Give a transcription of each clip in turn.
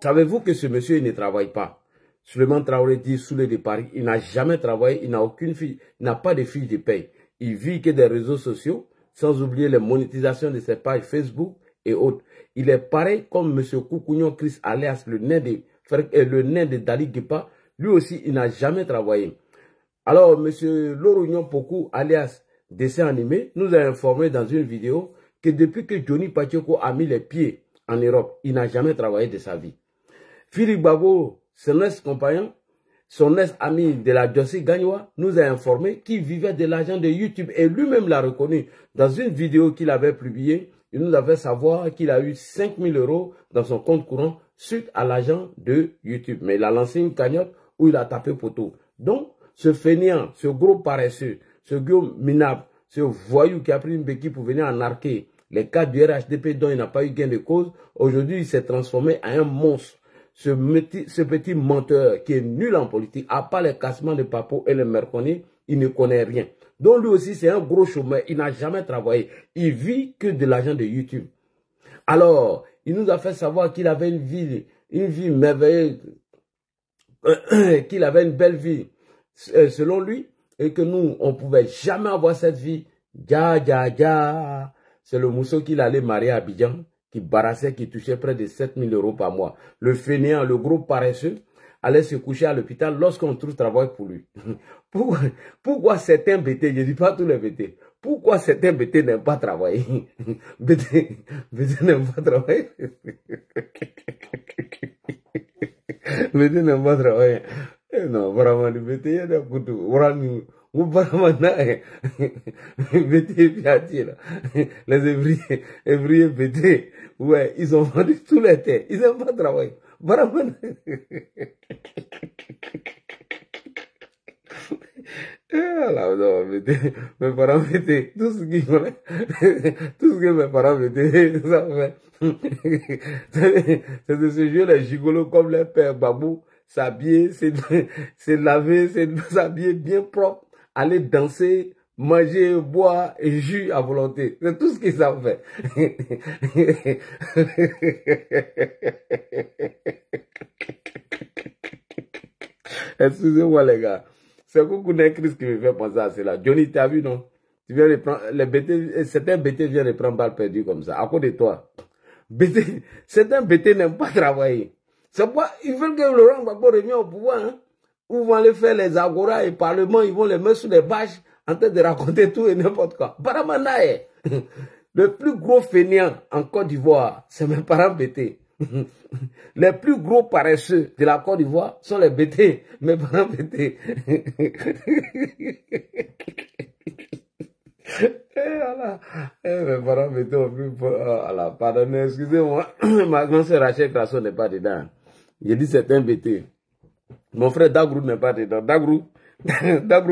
Savez-vous que ce monsieur il ne travaille pas? Souleymane Traoré dit Soulé de Paris, il n'a jamais travaillé, il n'a aucune fille, il n'a pas de fiche de paye. Il vit que des réseaux sociaux, sans oublier les monétisations de ses pages Facebook et autres. Il est pareil comme M. Koukounion Chris, alias le nain de Dali Guepa. Lui aussi, il n'a jamais travaillé. Alors, M. Lorognon Pokou, alias dessin animé, nous a informé dans une vidéo que depuis que Johnny Pacheco a mis les pieds en Europe, il n'a jamais travaillé de sa vie. Philippe Babo, son ex-compagnon, son ex-ami de la Jossi Gagnoua, nous a informé qu'il vivait de l'argent de YouTube et lui-même l'a reconnu. Dans une vidéo qu'il avait publiée, il nous a fait savoir qu'il a eu 5 000 € dans son compte courant suite à l'argent de YouTube. Mais il a lancé une cagnotte où il a tapé poteau. Donc, ce fainéant, ce gros paresseux, ce gros minable, ce voyou qui a pris une béquille pour venir en arquer les cas du RHDP dont il n'a pas eu gain de cause, aujourd'hui il s'est transformé en un monstre. Ce petit menteur qui est nul en politique, à part les cassements de Papo et les merconiers, il ne connaît rien. Donc lui aussi c'est un gros chômeur, il n'a jamais travaillé. Il vit que de l'argent de YouTube. Alors, il nous a fait savoir qu'il avait une vie merveilleuse, qu'il avait une belle vie, selon lui, et que nous, on ne pouvait jamais avoir cette vie. C'est le mousseau qu'il allait marier à Abidjan, qui barassait, qui touchait près de 7 000 € par mois. Le fainéant, le gros paresseux, allait se coucher à l'hôpital lorsqu'on trouve travail pour lui. Pourquoi certains BT, je ne dis pas tous les BT, pourquoi certains BT n'aiment pas travailler? BT n'aiment pas travailler. BT n'aiment pas travailler. Non, vraiment, le BT, il y a des coups de ou vraiment, BT Piati, là. Les évriers BT, ouais, ils ont vendu tous les terres. Ils n'aiment pas travailler. Vraiment. Alors, non, mes parents BT, tout ce que mes parents BT, ça fait. C'est de ce jeu, les gigolos comme les pères Babou, s'habiller, c'est laver, c'est s'habiller bien propre. Aller danser, manger, boire et jus à volonté. C'est tout ce qu'ils savent faire. Excusez-moi les gars. C'est beaucoup d'Chris qui me fait penser à cela. Johnny, t'as vu non? Tu viens de prendre, les BT, certains BT viennent de prendre balle perdue comme ça, à cause de toi. BT, certains BT n'aiment pas travailler. C'est pourquoi ils veulent que Laurent Gbagbo revienne au pouvoir, hein? Où vont aller faire les agoras et parlements, ils vont les mettre sous les bâches en train de raconter tout et n'importe quoi. Baramanae, le plus gros fainéant en Côte d'Ivoire, c'est mes parents BT. Les plus gros paresseux de la Côte d'Ivoire sont les BT, mes parents BT. Mes parents BT ont plus... Pardonnez, excusez-moi, ma grand-sœur Rachel Crasso n'est pas dedans. J'ai dit c'est un BT. Mon frère Dagrou n'est pas dedans. Dagrou,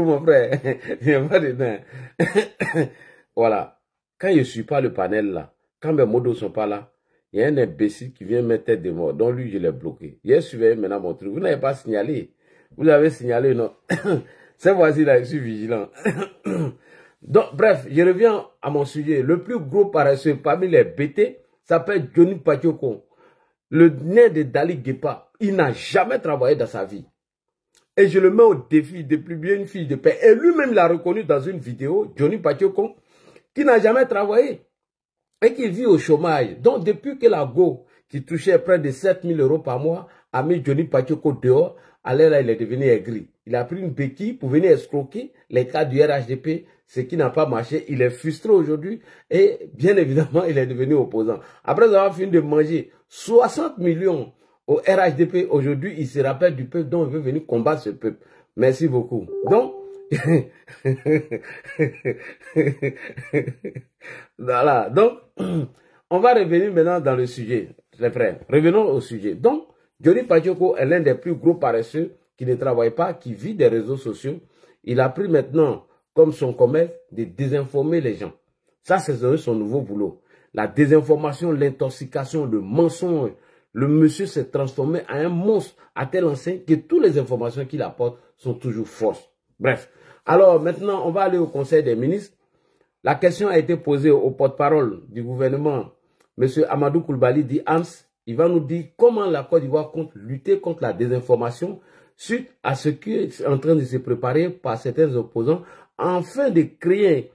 mon frère, il n'est pas dedans. Voilà. Quand je ne suis pas le panel là, quand mes modos ne sont pas là, il y a un imbécile qui vient mettre tête de mort. Donc lui, je l'ai bloqué. J'ai surveillé maintenant mon truc. Vous n'avez pas signalé. Vous avez signalé, non? Cette fois-ci là, je suis vigilant. Donc, bref, je reviens à mon sujet. Le plus gros paresseux parmi les BT s'appelle Johnny Pacheco. Le nez de Dali Guepa. Il n'a jamais travaillé dans sa vie. Et je le mets au défi de publier une fiche de paie. Et lui-même l'a reconnu dans une vidéo, Johnny Pacheco, qui n'a jamais travaillé et qui vit au chômage. Donc, depuis que la Go, qui touchait près de 7 000 € par mois, a mis Johnny Pacheco dehors, alors là, il est devenu aigri. Il a pris une béquille pour venir escroquer les cas du RHDP, ce qui n'a pas marché. Il est frustré aujourd'hui et bien évidemment, il est devenu opposant. Après avoir fini de manger 60 millions au RHDP, aujourd'hui, il se rappelle du peuple dont il veut venir combattre ce peuple. Merci beaucoup. Donc, voilà. Donc, on va revenir maintenant dans le sujet, les frères. Revenons au sujet. Donc, Johnny Pacheco est l'un des plus gros paresseux qui ne travaille pas, qui vit des réseaux sociaux. Il a pris maintenant, comme son commerce, de désinformer les gens. Ça, c'est son nouveau boulot. La désinformation, l'intoxication, le mensonge. Le monsieur s'est transformé en un monstre à tel enseigne que toutes les informations qu'il apporte sont toujours fausses. Bref. Alors, maintenant, on va aller au Conseil des ministres. La question a été posée au porte-parole du gouvernement M. Amadou Koulibaly dit Hans, il va nous dire comment la Côte d'Ivoire compte lutter contre la désinformation suite à ce qui est en train de se préparer par certains opposants afin de créer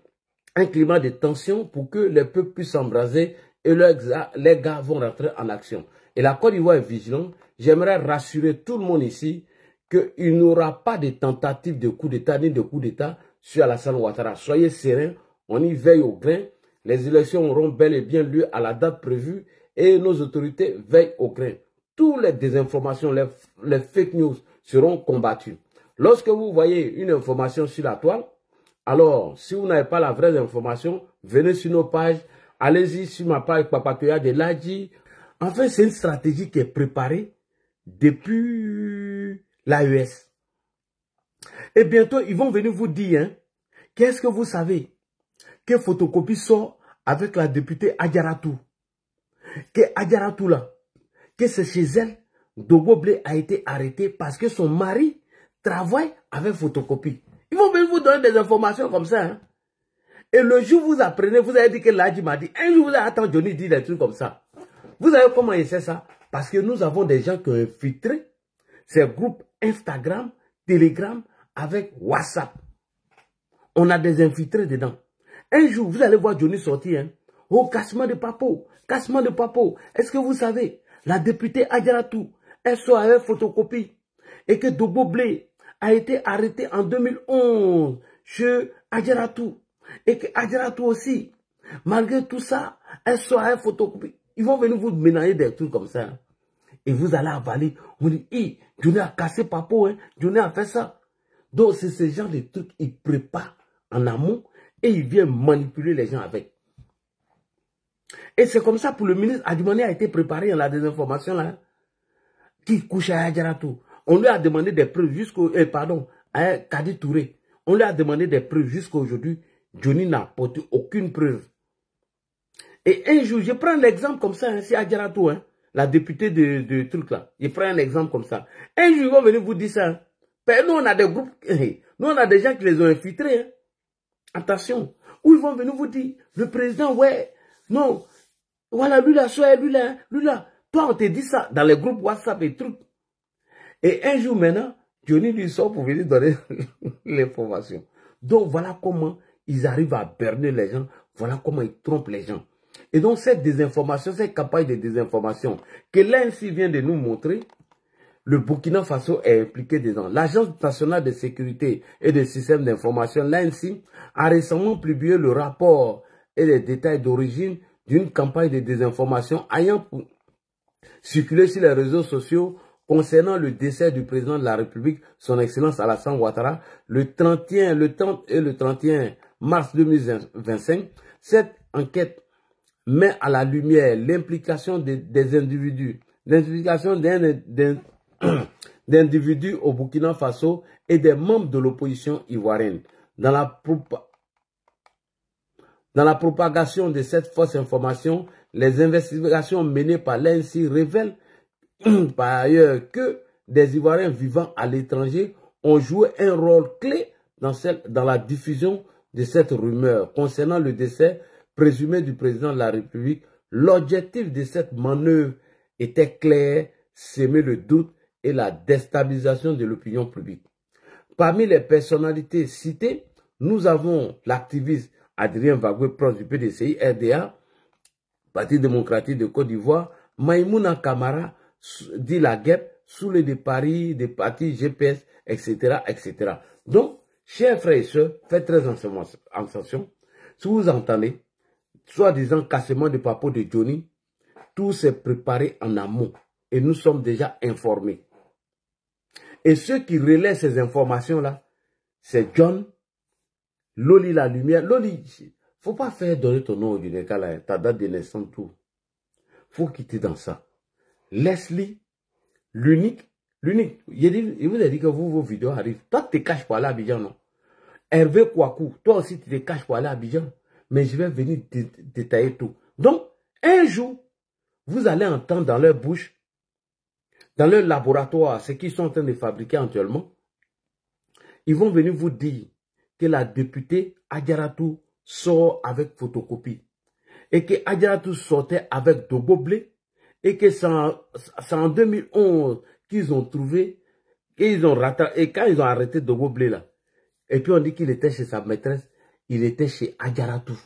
un climat de tension pour que les peuples puissent s'embraser et les gars vont rentrer en action. Et la Côte d'Ivoire est vigilante. J'aimerais rassurer tout le monde ici qu'il n'y aura pas de tentative de coup d'État ni de coup d'État sur Alassane Ouattara. Soyez sereins, on y veille au grain. Les élections auront bel et bien lieu à la date prévue et nos autorités veillent au grain. Toutes les désinformations, les fake news seront combattues. Lorsque vous voyez une information sur la toile, alors si vous n'avez pas la vraie information, venez sur nos pages, allez-y sur ma page Papatoya de Ladji. Enfin, c'est une stratégie qui est préparée depuis l'AES. Et bientôt, ils vont venir vous dire, hein, qu'est-ce que vous savez? Que photocopie sort avec la députée Adjaratou. Que Adjaratou là, que c'est chez elle, Dogo Blé a été arrêté parce que son mari travaille avec photocopie. Ils vont venir vous donner des informations comme ça. Hein. Et le jour où vous apprenez, vous avez dit que Ladji m'a dit, un jour vous avez attendu Johnny dit des trucs comme ça. Vous savez comment il sait ça? Parce que nous avons des gens qui ont infiltré ces groupes Instagram, Telegram avec WhatsApp. On a des infiltrés dedans. Un jour, vous allez voir Johnny sortir. Hein. Oh, cassement de papo, cassement de papo. Est-ce que vous savez, la députée Adjaratou, elle sort avec photocopie. Et que Dogo Blé a été arrêté en 2011 chez Adjaratou. Et que Adjaratou aussi, malgré tout ça, elle sort avec photocopie. Ils vont venir vous ménager des trucs comme ça. Hein. Et vous allez avaler. On dit, hey, Johnny a cassé papo, hein. Johnny a fait ça. Donc, c'est ce genre de trucs, ils préparent en amont et ils viennent manipuler les gens avec. Et c'est comme ça pour le ministre Adjumani a été préparé dans la désinformation là. Qui couche à Adjaratou. On lui a demandé des preuves jusqu'au... à Kadi Touré. On lui a demandé des preuves jusqu'à aujourd'hui. Johnny n'a apporté aucune preuve. Et un jour, je prends l'exemple comme ça, hein, c'est Adjaratou, hein, la députée de truc là. Je prends un exemple comme ça. Un jour, ils vont venir vous dire ça. Hein. Ben, nous, on a des groupes, nous, on a des gens qui les ont infiltrés. Hein. Attention. Ou ils vont venir vous dire, le président, ouais, non, voilà, lui là, soit lui là, lui là. Toi, on te dit ça dans les groupes WhatsApp et trucs. Et un jour maintenant, Johnny lui sort pour venir donner l'information. Donc, voilà comment ils arrivent à berner les gens. Voilà comment ils trompent les gens. Et donc, cette désinformation, cette campagne de désinformation que l'ANC vient de nous montrer, le Burkina Faso est impliqué dedans. L'Agence nationale de sécurité et de systèmes d'information, l'ANC, a récemment publié le rapport et les détails d'origine d'une campagne de désinformation ayant circulé sur les réseaux sociaux concernant le décès du président de la République, son Excellence Alassane Ouattara, le 30 et le 31 mars 2025. Cette enquête met à la lumière l'implication des individus, l'implication d'individus au Burkina Faso et des membres de l'opposition ivoirienne dans la propagation de cette fausse information. Les investigations menées par l'ANC révèlent par ailleurs que des Ivoiriens vivant à l'étranger ont joué un rôle clé dans la diffusion de cette rumeur concernant le décès présumé du président de la République. L'objectif de cette manœuvre était clair, semer le doute et la déstabilisation de l'opinion publique. Parmi les personnalités citées, nous avons l'activiste Adrien Bagoué, proche du PDCI, RDA, Parti démocratique de Côte d'Ivoire, Maïmouna Kamara, dit la guêpe, Soulé de Paris, des partis GPS, etc., etc. Donc, chers frères et sœurs, faites très attention. Si vous entendez, soi-disant cassement de papo de Johnny, tout s'est préparé en amont et nous sommes déjà informés. Et ceux qui relaient ces informations-là, c'est John, Loli la lumière. Loli, faut pas faire donner ton nom au Guinée-Cala, ta date de naissance, tout. Faut quitter dans ça. Leslie, l'unique. Il vous a dit que vos vidéos arrivent. Toi, tu te caches pour aller à Abidjan, non? Hervé Kouakou, toi aussi, tu te caches pour aller à Abidjan. Mais je vais venir détailler tout. Donc, un jour, vous allez entendre dans leur bouche, dans leur laboratoire, ce qu'ils sont en train de fabriquer actuellement, ils vont venir vous dire que la députée Adjaratou sort avec photocopie. et que Adjaratou sortait avec Dogo Blé, et que c'est en 2011 qu'ils ont trouvé, et quand ils ont arrêté Dogo Blé là, et puis on dit qu'il était chez sa maîtresse, il était chez Adjaratou.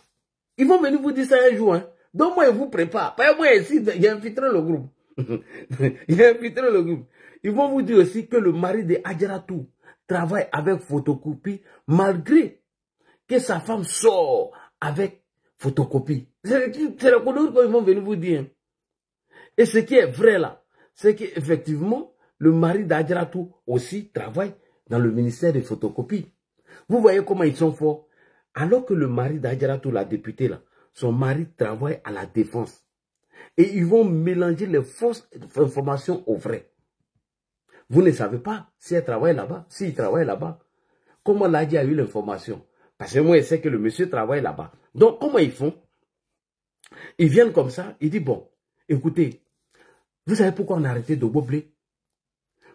Ils vont venir vous dire ça un jour, hein. Donc moi, je vous prépare. Pas moi ici, j'ai infiltré le groupe. J'ai infiltré le groupe. Ils vont vous dire aussi que le mari de Adjaratou travaille avec photocopie, malgré que sa femme sort avec photocopie. C'est le connerie qu'ils vont venir vous dire. Et ce qui est vrai là, c'est qu'effectivement, le mari d'Adjaratou aussi travaille dans le ministère des photocopies. Vous voyez comment ils sont forts. Alors que le mari d'Adjaratou, la députée là, son mari travaille à la défense. Et ils vont mélanger les fausses informations aux vraies. Vous ne savez pas si elle travaille là-bas, s'il travaille là-bas. Comment Ladji a eu l'information? Parce que moi, je sais que le monsieur travaille là-bas. Donc, comment ils font? Ils viennent comme ça, ils disent, bon, écoutez, vous savez pourquoi on a arrêté Dogo Blé?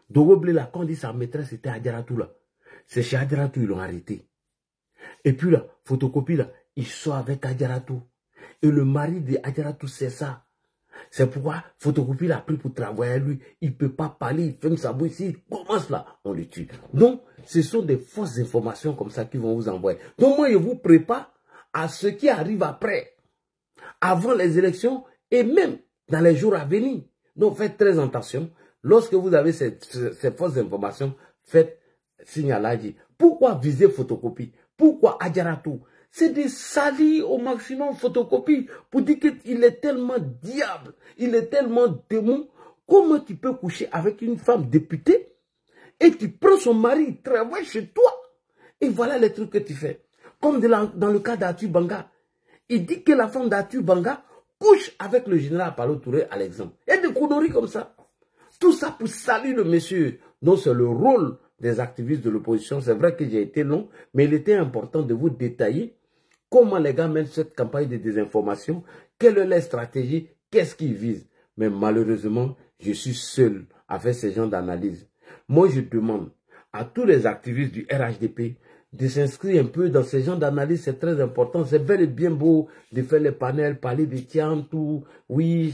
Dogo Blé, là, quand on dit sa maîtresse était Adjaratou, là, c'est chez Adjaratou, ils l'ont arrêté. Et puis là, photocopie, là, il sort avec Adjaratou. Et le mari de Adjaratou, c'est ça. C'est pourquoi photocopie l'a pris pour travailler à lui. Il ne peut pas parler, il ferme sa bouche. S'il commence là, on le tue. Donc, ce sont des fausses informations comme ça qu'ils vont vous envoyer. Donc, moi, je vous prépare à ce qui arrive après, avant les élections et même dans les jours à venir. Donc, faites très attention. Lorsque vous avez ces fausses informations, faites signe à Ladji. Pourquoi viser photocopie? Pourquoi Adjaratou? C'est de salir au maximum photocopie pour dire qu'il est tellement diable, il est tellement démon. Comment tu peux coucher avec une femme députée et tu prends son mari, il travaille chez toi et voilà les trucs que tu fais. Comme dans le cas d'Arthur Banga. Il dit que la femme d'Arthur Banga couche avec le général Palo Touré à l'exemple. Il y a des conneries comme ça. Tout ça pour salir le monsieur. Donc c'est le rôle des activistes de l'opposition. C'est vrai que j'ai été long, mais il était important de vous détailler comment les gars mènent cette campagne de désinformation, quelle est leur stratégie, qu'est-ce qu'ils visent. Mais malheureusement, je suis seul à faire ce genre d'analyse. Moi, je demande à tous les activistes du RHDP de s'inscrire un peu dans ce genre d'analyse, c'est très important. C'est bel et bien beau de faire les panels, parler de tiens, tout, oui,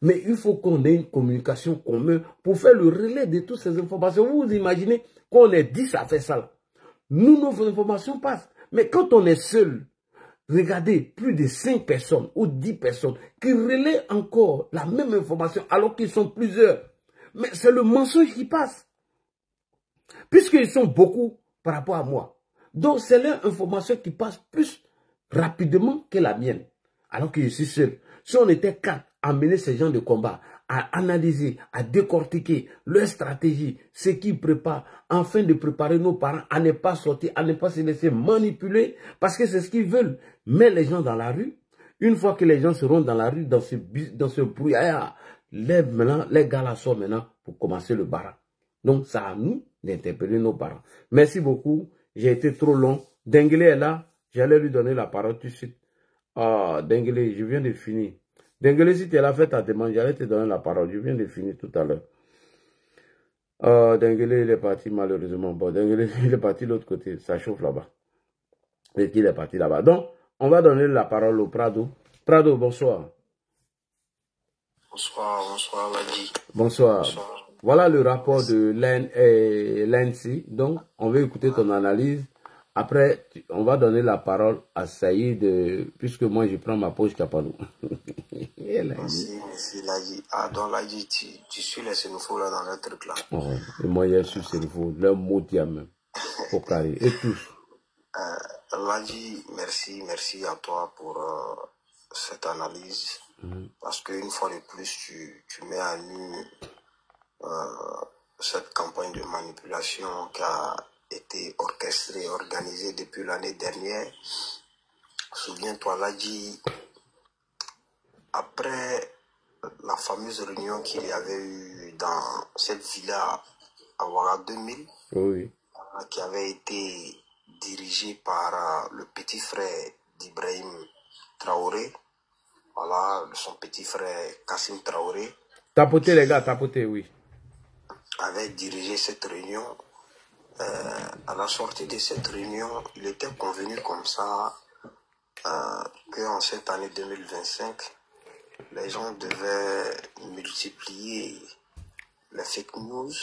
mais il faut qu'on ait une communication commune pour faire le relais de toutes ces informations. Vous vous imaginez qu'on est 10 à faire ça là. Nous, nos informations passent. Mais quand on est seul, regardez, plus de 5 personnes ou 10 personnes qui relaient encore la même information alors qu'ils sont plusieurs. Mais c'est le mensonge qui passe. Puisqu'ils sont beaucoup par rapport à moi. Donc, c'est leur information qui passe plus rapidement que la mienne. Alors que je suis seul. Si on était 4 à mener ce genre de combat, à analyser, à décortiquer leur stratégie, ce qu'ils préparent, afin de préparer nos parents à ne pas sortir, à ne pas se laisser manipuler, parce que c'est ce qu'ils veulent. Mettre les gens dans la rue. Une fois que les gens seront dans la rue, dans ce brouillard, les gars là sortent maintenant pour commencer le barat. Donc, c'est à nous d'interpeller nos parents. Merci beaucoup. J'ai été trop long. Denguele est là. J'allais lui donner la parole tout de suite. Ah, Denguele, je viens de finir. Denguele, si tu es là, fais ta demande. J'allais te donner la parole. Je viens de finir tout à l'heure. Denguele, il est parti malheureusement. Bon, Denguele, il est parti de l'autre côté. Ça chauffe là-bas. Et qu'il est parti là-bas. Donc, on va donner la parole au Prado. Prado, bonsoir. Bonsoir, Ladji. Bonsoir. Voilà le rapport de l'ANC. Donc, on va écouter ton analyse. Après, on va donner la parole à Saïd, puisque moi, je prends ma pause Kapalou. Merci, Ladji. Ah, donc, Ladji, tu suis les Sénéfaux là dans le truc là. Oh, et moi, je suis Sénéfaux. Leur mot même. Au carré. Et tous. Ladji, merci à toi pour cette analyse. Parce qu'une fois de plus, tu mets à nu cette campagne de manipulation qui a été orchestrée, organisée depuis l'année dernière. Souviens-toi, Ladji, après la fameuse réunion qu'il y avait eu dans cette villa à Ouaga 2000, oui, qui avait été dirigée par le petit frère d'Ibrahim Traoré, voilà, son petit frère Kassim Traoré. Tapotez les gars, tapotez, oui. Avait dirigé cette réunion. À la sortie de cette réunion, il était convenu comme ça qu'en cette année 2025, les gens devaient multiplier les fake news.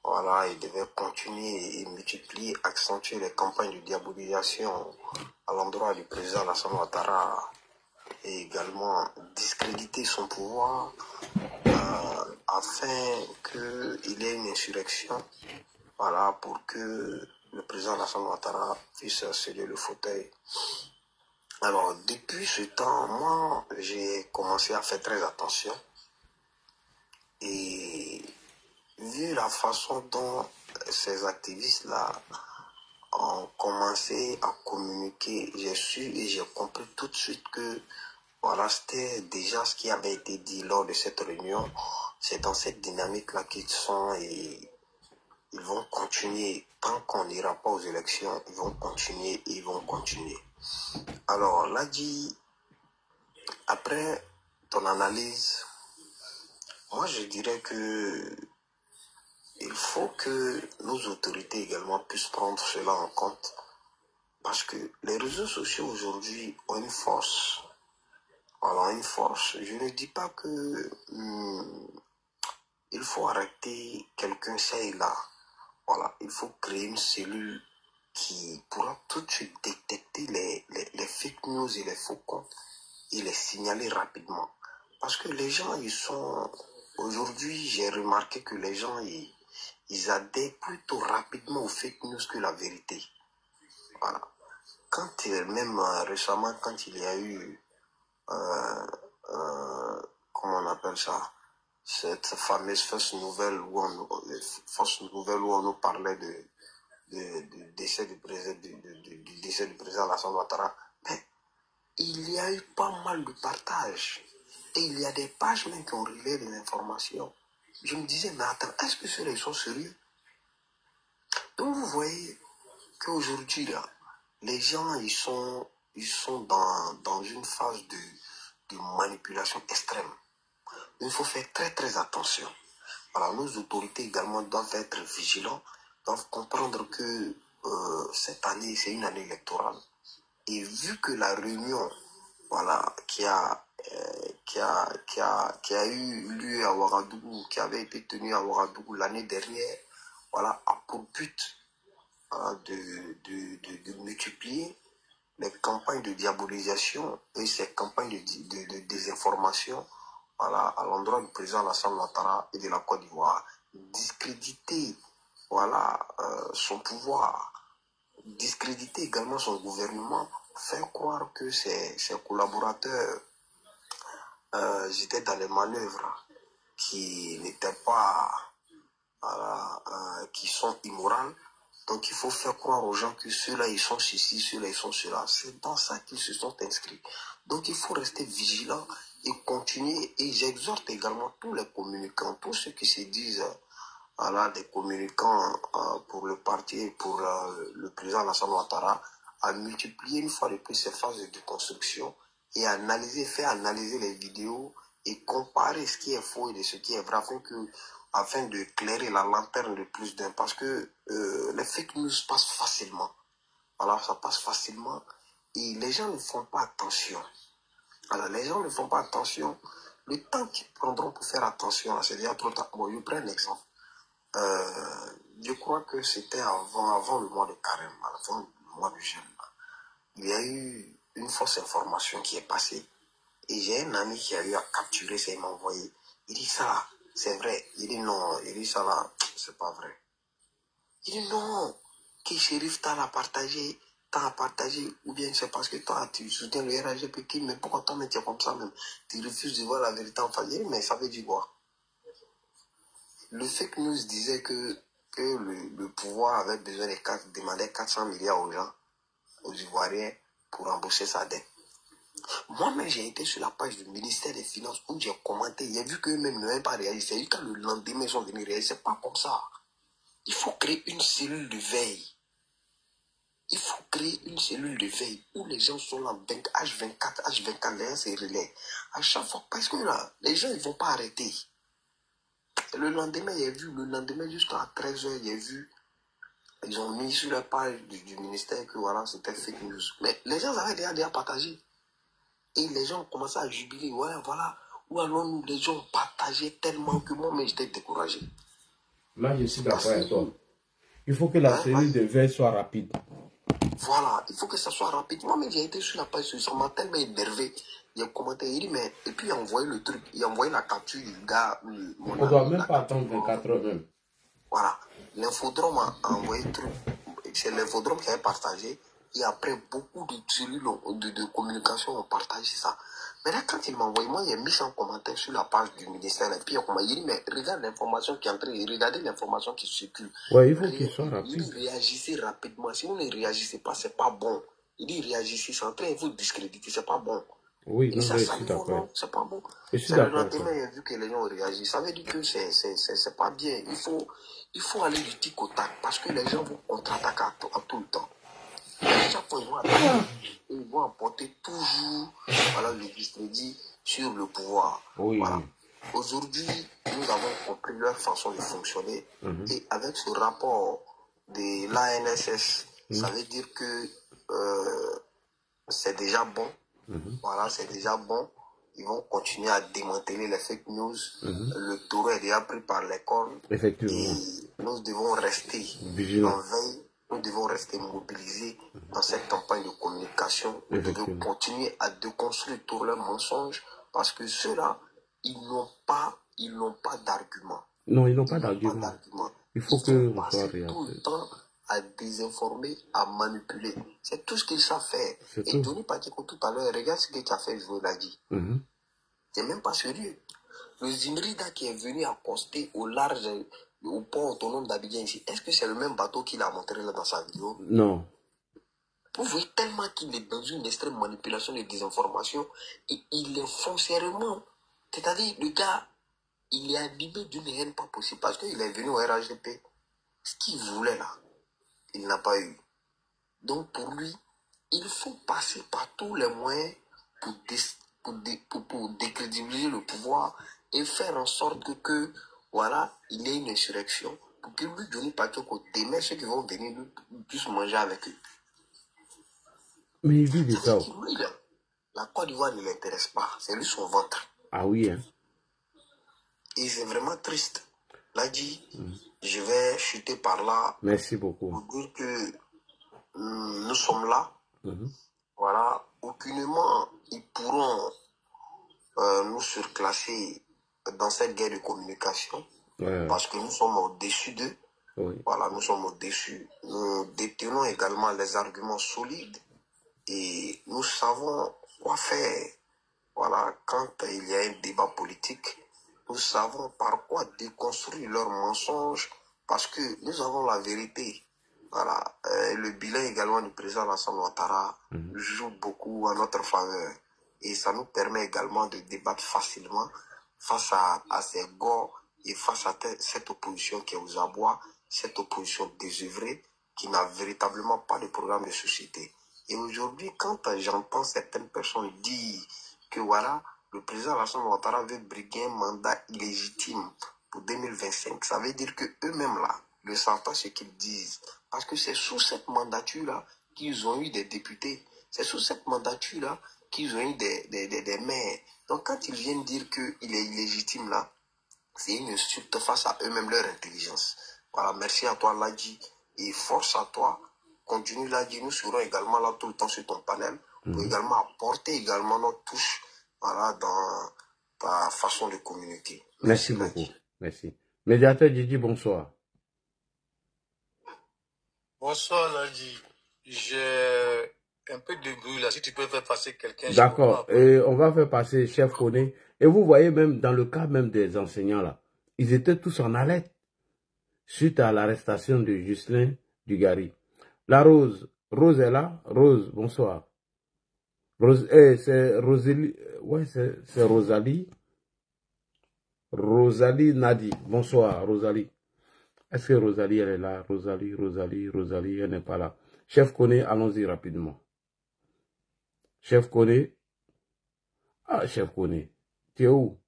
Voilà, ils devaient continuer et multiplier, accentuer les campagnes de diabolisation à l'endroit du président Alassane Ouattara et également discréditer son pouvoir afin qu'il y ait une insurrection, voilà, pour que le président Alassane Ouattara puisse céder le fauteuil. Alors, depuis ce temps, moi, j'ai commencé à faire très attention et vu la façon dont ces activistes-là ont commencé à communiquer, j'ai su et j'ai compris tout de suite que voilà, c'était déjà ce qui avait été dit lors de cette réunion. C'est dans cette dynamique-là qu'ils sont et ils vont continuer. Tant qu'on n'ira pas aux élections, ils vont continuer et ils vont continuer. Alors, là dit, après ton analyse, moi je dirais que il faut que nos autorités également puissent prendre cela en compte. Parce que les réseaux sociaux aujourd'hui ont une force. Voilà, une force. Je ne dis pas que il faut arrêter quelqu'un ça et là. Voilà, il faut créer une cellule qui pourra tout de suite détecter les fake news et les faux comptes et les signaler rapidement. Parce que les gens, ils sont... Aujourd'hui, j'ai remarqué que les gens, ils adhèrent plutôt rapidement aux fake news que la vérité. Voilà. Quand même récemment, quand il y a eu, comment on appelle ça, cette fameuse fausse nouvelle où on nous parlait du décès du président Alassane Ouattara, mais il y a eu pas mal de partages. Et il y a des pages même qui ont relayé des informations. Je me disais, mais attends, est-ce que ceux-là sont sérieux? Donc vous voyez qu'aujourd'hui, là, les gens, ils sont dans une phase de manipulation extrême. Il faut faire très très attention. Alors nos autorités également doivent être vigilants, doivent comprendre que cette année, c'est une année électorale. Et vu que la réunion, voilà, qui a eu lieu à Ouagadougou, qui avait été tenue à Ouagadougou l'année dernière, voilà, a pour but de multiplier les campagnes de diabolisation et ces campagnes de désinformation, voilà, à l'endroit du président Alassane Ouattara et de la Côte d'Ivoire. Discréditer, voilà, son pouvoir, discréditer également son gouvernement, faire croire que ses collaborateurs étaient dans les manœuvres qui n'étaient pas, voilà, qui sont immorales. Donc il faut faire croire aux gens que ceux-là ils sont ceci, ceux-là ils sont cela. C'est dans ça qu'ils se sont inscrits. Donc il faut rester vigilant et continuer. Et j'exhorte également tous les communicants, tous ceux qui se disent voilà, des communicants pour le parti, pour le président Alassane Ouattara, à multiplier une fois de plus ces phases de déconstruction et analyser, faire analyser les vidéos et comparer ce qui est faux et de ce qui est vrai afin de éclairer la lanterne de plus d'un. Parce que les fake news passent facilement. Voilà, ça passe facilement et les gens ne font pas attention. Alors, les gens ne font pas attention. Le temps qu'ils prendront pour faire attention, c'est déjà trop tard. Bon, je prends un exemple. Je crois que c'était avant le mois de carême, avant le mois de jeûne. Il y a eu une fausse information qui est passée. Et j'ai un ami qui a eu à capturer ça, il m'a envoyé. Il dit ça, c'est vrai. Il dit non, il dit ça là, c'est pas vrai. Il dit non, que Chérif t'a partagé, ou bien c'est parce que toi tu soutiens le RHGP, mais pourquoi toi tu es comme ça même? Tu refuses de voir la vérité en face. Mais ça veut dire quoi? Le fake news disait que le pouvoir avait besoin de demander 400 milliards aux gens, aux Ivoiriens, pour rembourser sa dette. Moi-même, j'ai été sur la page du ministère des Finances où j'ai commenté. J'ai vu qu'eux-mêmes ne même pas réagi. C'est juste quand le lendemain, ils sont venus réagir. C'est pas comme ça. Il faut créer une cellule de veille. Il faut créer une cellule de veille où les gens sont là, H24, les gens se relaient. À chaque fois, parce que là, les gens, ils vont pas arrêter. Le lendemain, jusqu'à 13h, j'ai vu Ils ont mis sur la page du ministère que voilà, c'était fake news. Mais les gens avaient déjà partagé. Et les gens ont commencé à jubiler. Ouais, voilà. Ou alors nous, les gens ont partagé tellement que moi, mais j'étais découragé. Là, je suis d'accord avec toi. Il faut que la série de veille soit rapide. Voilà, il faut que ça soit rapide. Moi, mais j'ai été sur la page, ça m'a tellement énervé. Il a commenté, il dit, mais. Et puis il a envoyé le truc, il a envoyé la capture du gars. On ne doit même pas attendre 24 heures même. Voilà. L'infodrome a envoyé le truc. C'est l'infodrome qui avait partagé. Et après, beaucoup de cellules de communication ont partagé ça. Mais là, quand il m'a envoyé, moi, il a mis ça en commentaire sur la page du ministère. Et puis, il dit, mais regarde l'information qui est entrée, regardez l'information qui circule. Ouais, il faut qu'il soit rapide. Il dit, réagissez rapidement. Si vous ne réagissez pas, c'est pas bon. Il dit, réagissez, c'est en train de vous discréditer, c'est pas bon. Oui, et non, ça, je ça suis d'accord. c'est pas bon. C'est le lendemain, il a vu que les gens ont réagi. Ça veut dire que c'est pas bien. Il faut aller du tic au tac parce que les gens vont contre-attaquer à tout le temps. Chaque fois, ils vont attaquer. Ils vont apporter toujours voilà, le discrédit sur le pouvoir. Oui. Voilà. Aujourd'hui, nous avons compris leur façon de fonctionner. Et avec ce rapport de l'ANSS, ça veut dire que c'est déjà bon. Voilà, c'est déjà bon. Ils vont continuer à démanteler les fake news. Le taureau est déjà pris par les cornes. Effectivement. Et nous devons rester en veille. Nous devons rester mobilisés dans cette campagne de communication. Nous devons continuer à déconstruire tous leurs mensonges parce que ceux-là, ils n'ont pas d'argument. Non, ils n'ont pas d'argument. Il faut que on soit réel. Tout le temps à désinformer, à manipuler. C'est tout ce qu'ils savent faire. Et Johnny Patiko tout à l'heure, regarde ce que tu as fait, je vous l'ai dit. C'est même pas sérieux. Le Zimrida qui est venu accoster au large, au port autonome d'Abidjan ici, est-ce que c'est le même bateau qu'il a montré là dans sa vidéo? Non. Vous voyez tellement qu'il est dans une extrême manipulation et désinformation et il est foncièrement. C'est-à-dire, le gars, il est animé d'une haine pas possible parce qu'il est venu au RHDP. Ce qu'il voulait là, il n'a pas eu. Donc pour lui, il faut passer par tous les moyens pour décrédibiliser le pouvoir et faire en sorte que voilà, il y ait une insurrection pour que lui, Johnny Patoko, demain, ceux qui vont venir, lui, puissent manger avec eux. Mais il vit de ça. Lui, là, la Côte d'Ivoire ne l'intéresse pas. C'est lui son ventre. Ah oui, hein. Et c'est vraiment triste. Là, dit, je vais chuter par là. Merci beaucoup. Pour dire que nous sommes là. Voilà. Aucunement, ils pourront nous surclasser dans cette guerre de communication. Parce que nous sommes au-dessus d'eux. Voilà, nous sommes au-dessus. Nous détenons également les arguments solides. Et nous savons quoi faire. Voilà, quand il y a un débat politique, nous savons par quoi déconstruire leurs mensonges parce que nous avons la vérité. Voilà, le bilan également du président Alassane Ouattara joue beaucoup à notre faveur. Et ça nous permet également de débattre facilement face à ces gars et face à cette opposition qui est aux abois, cette opposition désœuvrée qui n'a véritablement pas de programme de société. Et aujourd'hui, quand j'entends certaines personnes dire que voilà, le président Alassane Ouattara veut briguer un mandat illégitime pour 2025, ça veut dire qu'eux-mêmes là ne savent pas ce qu'ils disent. Parce que c'est sous cette mandature-là qu'ils ont eu des députés. C'est sous cette mandature-là qu'ils ont eu des maires. Donc quand ils viennent dire qu'il est illégitime là, c'est une insulte face à eux-mêmes, leur intelligence. Voilà, merci à toi Ladji et force à toi. Continue Ladji, nous serons également là tout le temps sur ton panel pour également apporter également notre touche voilà, dans ta façon de communiquer. Merci beaucoup. Merci. Médiateur Didi, bonsoir. Bonsoir Ladji. J'ai un peu de bruit là, si tu peux faire passer quelqu'un. D'accord, et on va faire passer Chef Koné. Et vous voyez même dans le cas même des enseignants là, ils étaient tous en alerte suite à l'arrestation de Ghislain Dugarry. La Rose est là. Rose, bonsoir. Rose, c'est Rosalie, ouais, c'est Rosalie. Rosalie Nadi, bonsoir Rosalie. Est-ce que Rosalie elle est là? Rosalie, elle n'est pas là. Chef Koné, allons-y rapidement. Chef Koné. Ah, Chef Koné. Tu es où?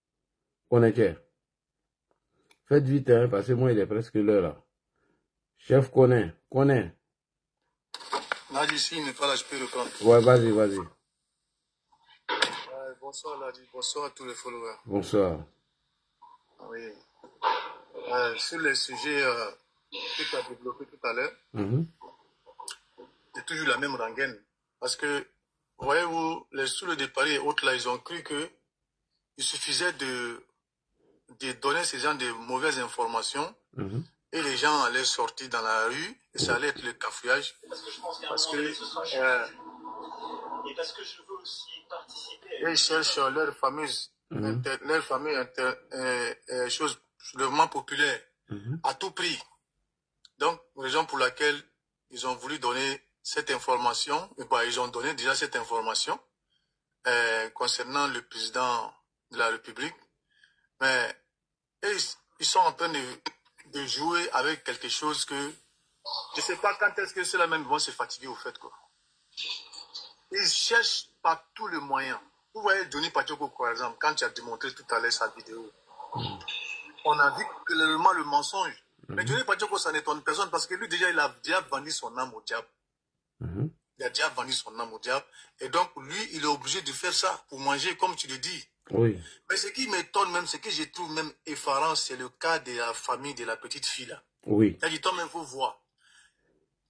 On est. Faites vite, hein, parce que moi, il est presque l'heure là. Chef connaît. Nadi, s'il n'est pas là, je peux reprendre. Ouais, vas-y. Bonsoir Nadi, bonsoir à tous les followers. Bonsoir. Oui. Sur les sujets que tu as développés tout à l'heure, c'est toujours la même rengaine. Parce que, voyez-vous, les sous de Paris et autres là, ils ont cru qu'il suffisait de donner ces gens de mauvaises informations et les gens allaient sortir dans la rue et ça allait être le cafouillage. Parce que je veux aussi participer. Ils cherchent leur fameuse chose soulèvement populaire à tout prix. Donc, raison pour laquelle ils ont voulu donner cette information, ils ont donné déjà cette information concernant le président de la République. Mais ils sont en train de jouer avec quelque chose que je ne sais pas quand est-ce que ceux-là même vont se fatiguer au fait, quoi. Ils cherchent par tous les moyens. Vous voyez Johnny Pachoko, par exemple, quand tu as démontré tout à l'heure sa vidéo, on a vu clairement le mensonge. Mais Johnny Pachoko, ça n'étonne personne parce que lui, déjà, il a déjà vendu son âme au diable. Il a déjà vendu son âme au diable. Et donc, lui, il est obligé de faire ça pour manger, comme tu le dis. Oui. Mais ce qui m'étonne même, ce que je trouve même effarant, c'est le cas de la famille de la petite fille là. Oui. Il a dit, toi-même, il faut voir.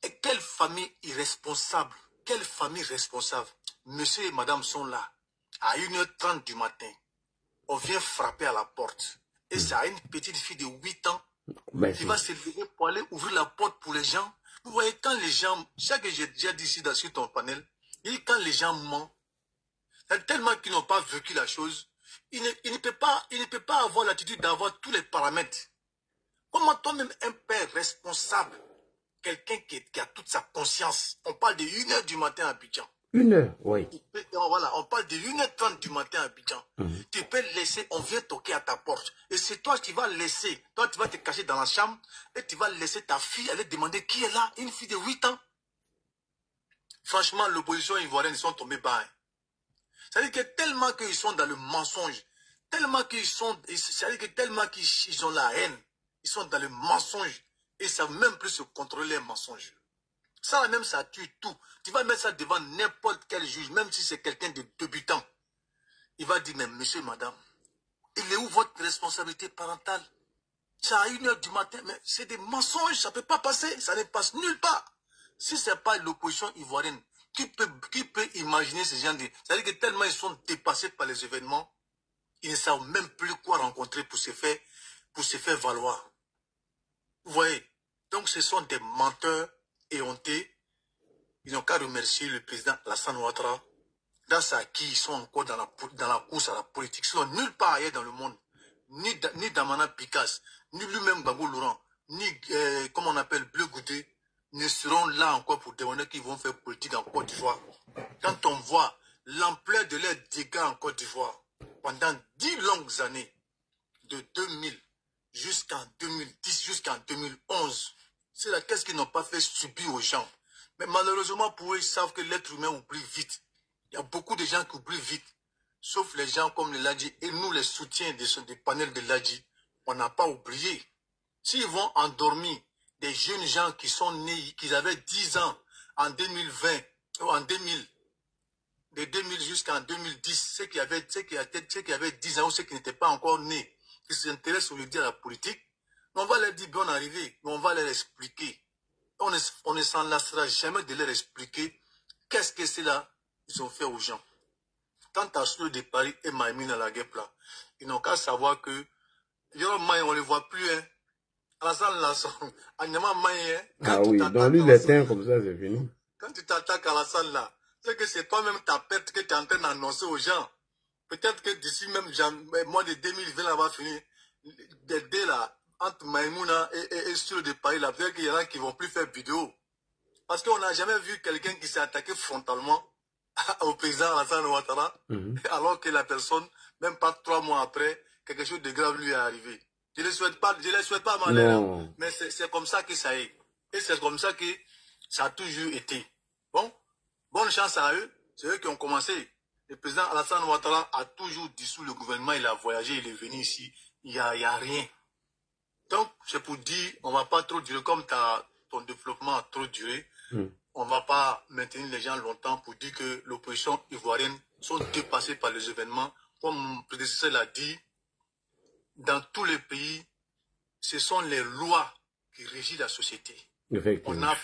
Et quelle famille irresponsable, quelle famille responsable. Monsieur et madame sont là, à 1h30 du matin. On vient frapper à la porte. Et c'est à une petite fille de 8 ans qui va se lever pour aller ouvrir la porte pour les gens. Vous voyez, quand les gens, chaque que j'ai déjà dit ici sur ton panel, et quand les gens mentent, tellement qu'ils n'ont pas vécu la chose, il ne peut pas avoir l'attitude d'avoir tous les paramètres. Comment toi-même, un père responsable, quelqu'un qui a toute sa conscience, on parle de 1h du matin à Abidjan. 1h, oui. Voilà, on parle de 1h30 du matin à Abidjan. Tu peux laisser, on vient toquer à ta porte. Et c'est toi qui vas laisser, toi tu vas te cacher dans la chambre et tu vas laisser ta fille aller demander qui est là, une fille de 8 ans. Franchement, l'opposition ivoirienne, ils sont tombés bas. C'est-à-dire que tellement qu'ils sont dans le mensonge, tellement qu'ils sont, c'est-à-dire que tellement qu'ils ont la haine, ils sont dans le mensonge et ils ne savent même plus se contrôler les mensonges. Ça même, ça tue tout. Tu vas mettre ça devant n'importe quel juge, même si c'est quelqu'un de débutant. Il va dire, mais monsieur, madame, il est où votre responsabilité parentale? C'est à 1h du matin, mais c'est des mensonges, ça ne peut pas passer, ça ne passe nulle part. Si ce n'est pas l'opposition ivoirienne, qui peut imaginer ces gens? C'est-à-dire que tellement ils sont dépassés par les événements, ils ne savent même plus quoi rencontrer pour se faire valoir. Vous voyez? Donc ce sont des menteurs éhontés. Ils n'ont qu'à remercier le président Alassane Ouattara. Grâce à qui ils sont encore dans la course à la politique. Sinon, nulle part ailleurs dans le monde, ni Damana Picasse, ni lui-même Gbagbo Laurent, ni, comme on appelle, Bleu Goudé, ne seront là encore pour demander qu'ils vont faire politique en Côte d'Ivoire. Quand on voit l'ampleur de leurs dégâts en Côte d'Ivoire, pendant 10 longues années, de 2000 jusqu'en 2010, jusqu'en 2011, c'est là qu'est-ce qu'ils n'ont pas fait subir aux gens. Mais malheureusement pour eux, ils savent que l'être humain oublie vite. Il y a beaucoup de gens qui oublient vite, sauf les gens comme les Ladji et nous les soutiens des panels de Ladji. On n'a pas oublié. S'ils vont endormir des jeunes gens qui sont nés, qui avaient 10 ans en 2020, ou en 2000, de 2000 jusqu'en 2010, ceux qui avaient 10 ans ou ceux qui n'étaient pas encore nés, qui s'intéressent aujourd'hui à la politique, on va leur dire bon arrivé, mais on va leur expliquer. On ne s'en lassera jamais de leur expliquer qu'est-ce que c'est là ils ont fait aux gens. Quant à ceux de Paris et Maïmine à la guêpe là, ils n'ont qu'à savoir que on ne les voit plus. Hein. Alassane Lasson, ah oui, donc lui les teint comme ça c'est fini. Quand tu t'attaques à Alassane là, c'est que c'est toi-même ta perte que tu es en train d'annoncer aux gens. Peut-être que d'ici même mois de 2020 là va finir. Dès là, entre Maïmouna et sur de Paris là, peut-être qu'il y en a qui ne vont plus faire vidéo. Parce qu'on n'a jamais vu quelqu'un qui s'est attaqué frontalement au président Alassane Ouattara, alors que la personne, même pas 3 mois après, quelque chose de grave lui est arrivé. Je ne les souhaite pas malheur, mais c'est comme ça que ça est. Et c'est comme ça que ça a toujours été. Bon, bonne chance à eux, c'est eux qui ont commencé. Le président Alassane Ouattara a toujours dissous le gouvernement, il a voyagé, il est venu ici, il n'y a rien. Donc, c'est pour dire, on ne va pas trop dire comme tu as ton développement a trop duré. On ne va pas maintenir les gens longtemps pour dire que l'opposition ivoirienne sont dépassés par les événements. Comme mon prédécesseur l'a dit, dans tous les pays, ce sont les lois qui régissent la société. On a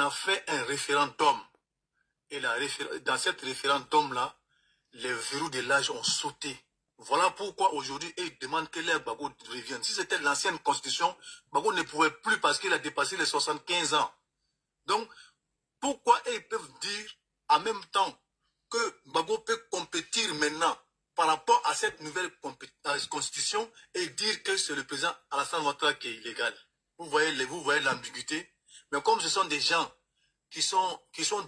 fait un référendum. Et dans cet référendum-là, les verrous de l'âge ont sauté. Voilà pourquoi aujourd'hui, ils demandent que l'ère Gbagbo revienne. Si c'était l'ancienne constitution, Gbagbo ne pouvait plus parce qu'il a dépassé les 75 ans. Donc, pourquoi ils peuvent dire en même temps que Gbagbo peut compétir maintenant par rapport à cette nouvelle constitution et dire que c'est le président Alassane Ouattara qui est illégal? Vous voyez l'ambiguïté. Mais comme ce sont des gens qui sont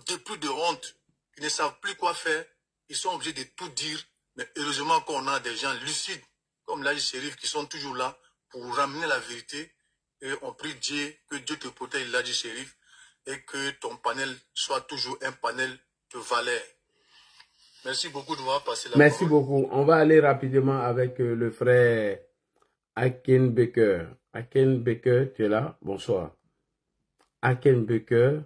dépris de honte, qui ne savent plus quoi faire, ils sont obligés de tout dire. Mais heureusement qu'on a des gens lucides, comme l'Haji Chérif, qui sont toujours là pour ramener la vérité. Et on prie Dieu, que Dieu te protège, l'Haji Chérif, et que ton panel soit toujours un panel de valeur. Merci beaucoup de m'avoir passé la parole. Merci beaucoup. On va aller rapidement avec le frère Aken Baker. Aken Baker, tu es là? Bonsoir. Aken Baker,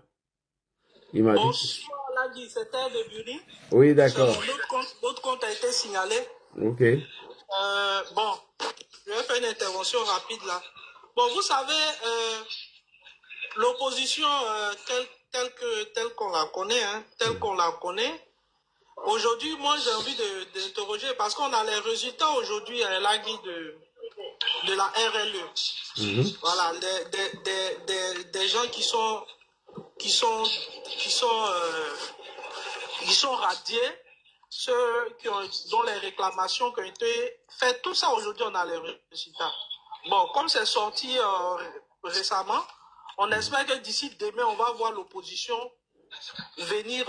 il m'a dit... Bonsoir, Ladi, c'était de Buri. Oui, d'accord. Votre compte a été signalé. Ok. Bon, je vais faire une intervention rapide là. Bon, vous savez, l'opposition telle qu'on la connaît, aujourd'hui, moi j'ai envie d'interroger parce qu'on a les résultats aujourd'hui à Lagui de la RLE. Voilà, des gens qui sont radiés, ceux dont les réclamations qui ont été faites, tout ça aujourd'hui on a les résultats. Bon, comme c'est sorti récemment, on espère que d'ici demain on va voir l'opposition venir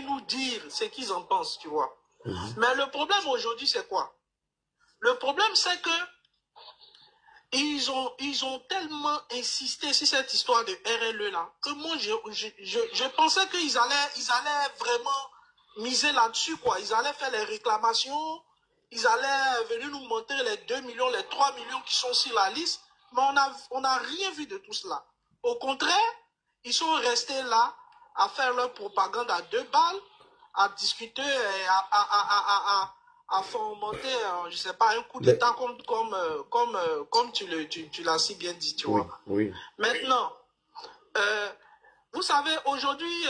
nous dire ce qu'ils en pensent, tu vois. Mais le problème aujourd'hui c'est quoi? Le problème c'est que ils ont tellement insisté sur cette histoire de RLE là que moi je pensais qu'ils allaient vraiment miser là-dessus, quoi. Ils allaient faire les réclamations, ils allaient venir nous montrer les 2 millions, les 3 millions qui sont sur la liste, mais on n'a rien vu de tout cela. Au contraire, ils sont restés là à faire leur propagande à 2 balles, à discuter, à fomenter, je sais pas, un coup d'État comme tu l'as si bien dit, tu vois. Oui. Maintenant, vous savez, aujourd'hui,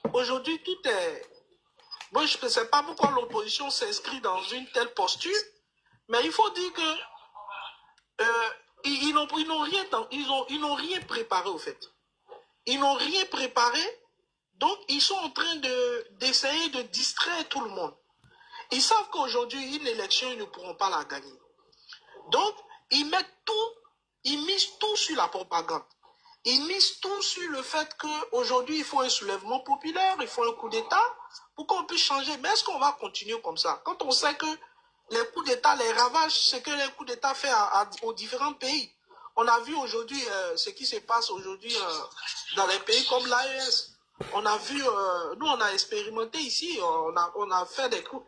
tout est... Moi, je ne sais pas pourquoi l'opposition s'inscrit dans une telle posture, mais il faut dire que ils n'ont rien préparé, au fait. Ils n'ont rien préparé, donc ils sont en train d'essayer de distraire tout le monde. Ils savent qu'aujourd'hui, une élection, ils ne pourront pas la gagner. Donc, ils misent tout sur la propagande. Ils misent tout sur le fait qu'aujourd'hui, il faut un soulèvement populaire, il faut un coup d'État pour qu'on puisse changer. Mais est-ce qu'on va continuer comme ça? Quand on sait que les coups d'État, les ravages, ce que les coups d'État font aux différents pays. On a vu aujourd'hui ce qui se passe aujourd'hui dans les pays comme l'AES. On a vu, nous on a expérimenté ici, on a fait des coups.